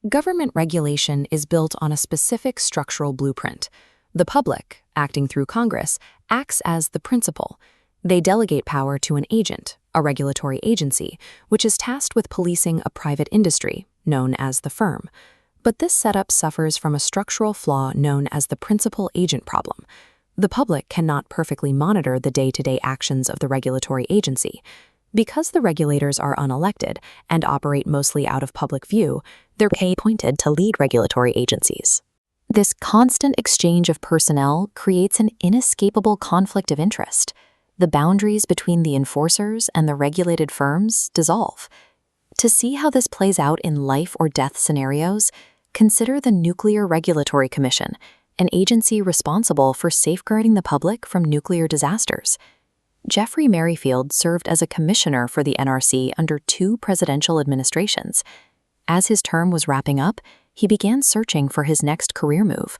Government regulation is built on a specific structural blueprint. The public, acting through Congress, acts as the principal. They delegate power to an agent, a regulatory agency, which is tasked with policing a private industry, known as the firm. But this setup suffers from a structural flaw known as the principal-agent problem. The public cannot perfectly monitor the day-to-day actions of the regulatory agency. Because the regulators are unelected and operate mostly out of public view, they're appointed to lead regulatory agencies. This constant exchange of personnel creates an inescapable conflict of interest. The boundaries between the enforcers and the regulated firms dissolve. To see how this plays out in life or death scenarios, consider the Nuclear Regulatory Commission, an agency responsible for safeguarding the public from nuclear disasters. Jeffrey Merrifield served as a commissioner for the NRC under 2 presidential administrations. As his term was wrapping up, he began searching for his next career move.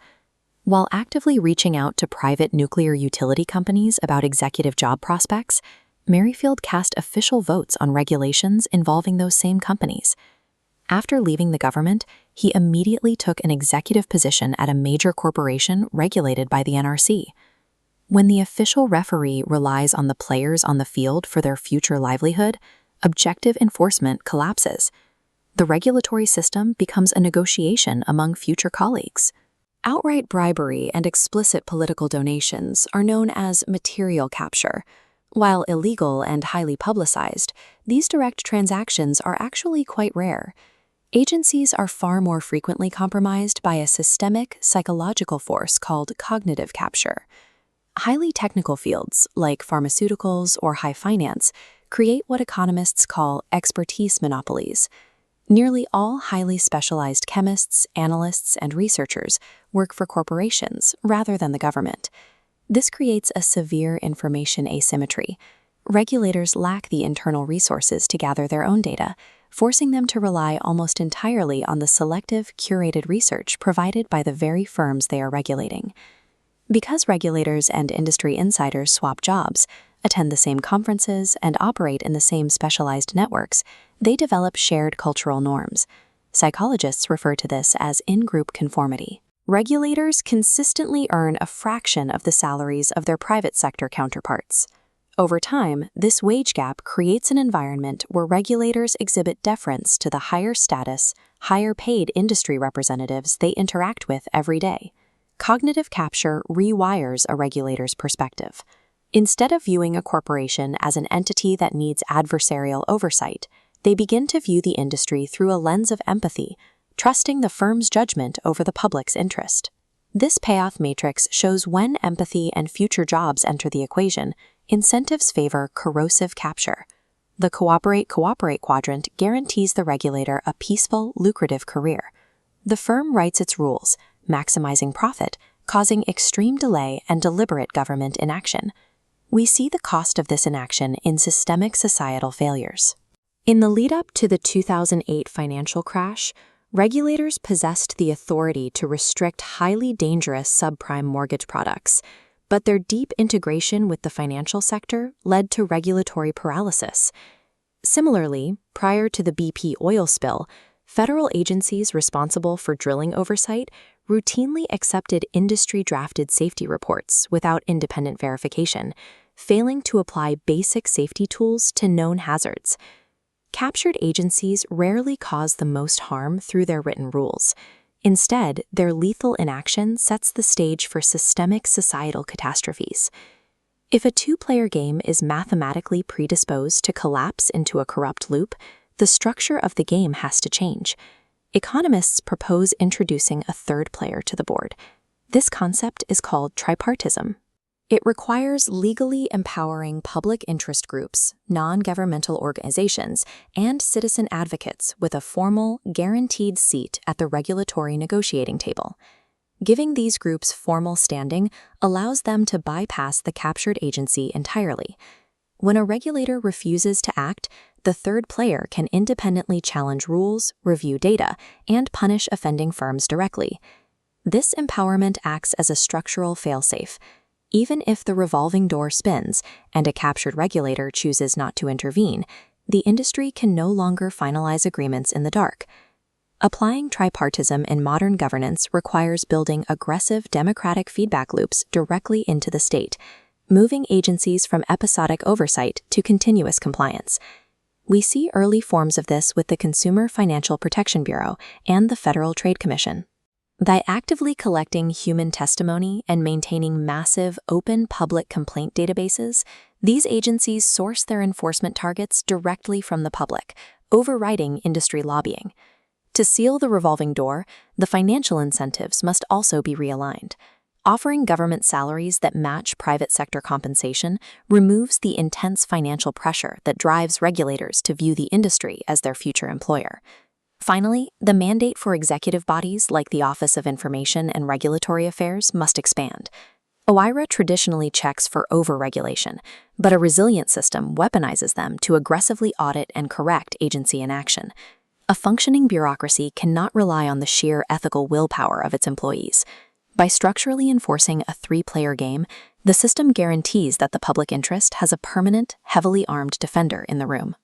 While actively reaching out to private nuclear utility companies about executive job prospects, Merrifield cast official votes on regulations involving those same companies. After leaving the government, he immediately took an executive position at a major corporation regulated by the NRC. When the official referee relies on the players on the field for their future livelihood, objective enforcement collapses. The regulatory system becomes a negotiation among future colleagues. Outright bribery and explicit political donations are known as material capture. While illegal and highly publicized, these direct transactions are actually quite rare. Agencies are far more frequently compromised by a systemic psychological force called cognitive capture. Highly technical fields, like pharmaceuticals or high finance, create what economists call expertise monopolies. Nearly all highly specialized chemists, analysts, and researchers work for corporations rather than the government. This creates a severe information asymmetry. Regulators lack the internal resources to gather their own data, forcing them to rely almost entirely on the selective, curated research provided by the very firms they are regulating. Because regulators and industry insiders swap jobs, attend the same conferences, and operate in the same specialized networks, they develop shared cultural norms. Psychologists refer to this as in-group conformity. Regulators consistently earn a fraction of the salaries of their private sector counterparts. Over time, this wage gap creates an environment where regulators exhibit deference to the higher status, higher paid industry representatives they interact with every day. Cognitive capture rewires a regulator's perspective. Instead of viewing a corporation as an entity that needs adversarial oversight, they begin to view the industry through a lens of empathy, trusting the firm's judgment over the public's interest. This payoff matrix shows when empathy and future jobs enter the equation, incentives favor corrosive capture. The cooperate quadrant guarantees the regulator a peaceful, lucrative career. The firm writes its rules, maximizing profit, causing extreme delay and deliberate government inaction. We see the cost of this inaction in systemic societal failures. In the lead-up to the 2008 financial crash, regulators possessed the authority to restrict highly dangerous subprime mortgage products, but their deep integration with the financial sector led to regulatory paralysis. Similarly, prior to the BP oil spill, federal agencies responsible for drilling oversight routinely accepted industry-drafted safety reports without independent verification, failing to apply basic safety tools to known hazards. Captured agencies rarely cause the most harm through their written rules. Instead, their lethal inaction sets the stage for systemic societal catastrophes. If a two-player game is mathematically predisposed to collapse into a corrupt loop, the structure of the game has to change. Economists propose introducing a third player to the board. This concept is called Tripartism. It requires legally empowering public interest groups, non-governmental organizations, and citizen advocates with a formal, guaranteed seat at the regulatory negotiating table. Giving these groups formal standing allows them to bypass the captured agency entirely. When a regulator refuses to act, the third player can independently challenge rules, review data, and punish offending firms directly. This empowerment acts as a structural failsafe. Even if the revolving door spins and a captured regulator chooses not to intervene, the industry can no longer finalize agreements in the dark. Applying tripartism in modern governance requires building aggressive democratic feedback loops directly into the state, moving agencies from episodic oversight to continuous compliance. We see early forms of this with the Consumer Financial Protection Bureau and the Federal Trade Commission. By actively collecting human testimony and maintaining massive, open public complaint databases, these agencies source their enforcement targets directly from the public, overriding industry lobbying. To seal the revolving door, the financial incentives must also be realigned. Offering government salaries that match private sector compensation removes the intense financial pressure that drives regulators to view the industry as their future employer. Finally, the mandate for executive bodies like the Office of Information and Regulatory Affairs must expand. OIRA traditionally checks for overregulation, but a resilient system weaponizes them to aggressively audit and correct agency inaction. A functioning bureaucracy cannot rely on the sheer ethical willpower of its employees. By structurally enforcing a three-player game, the system guarantees that the public interest has a permanent, heavily armed defender in the room.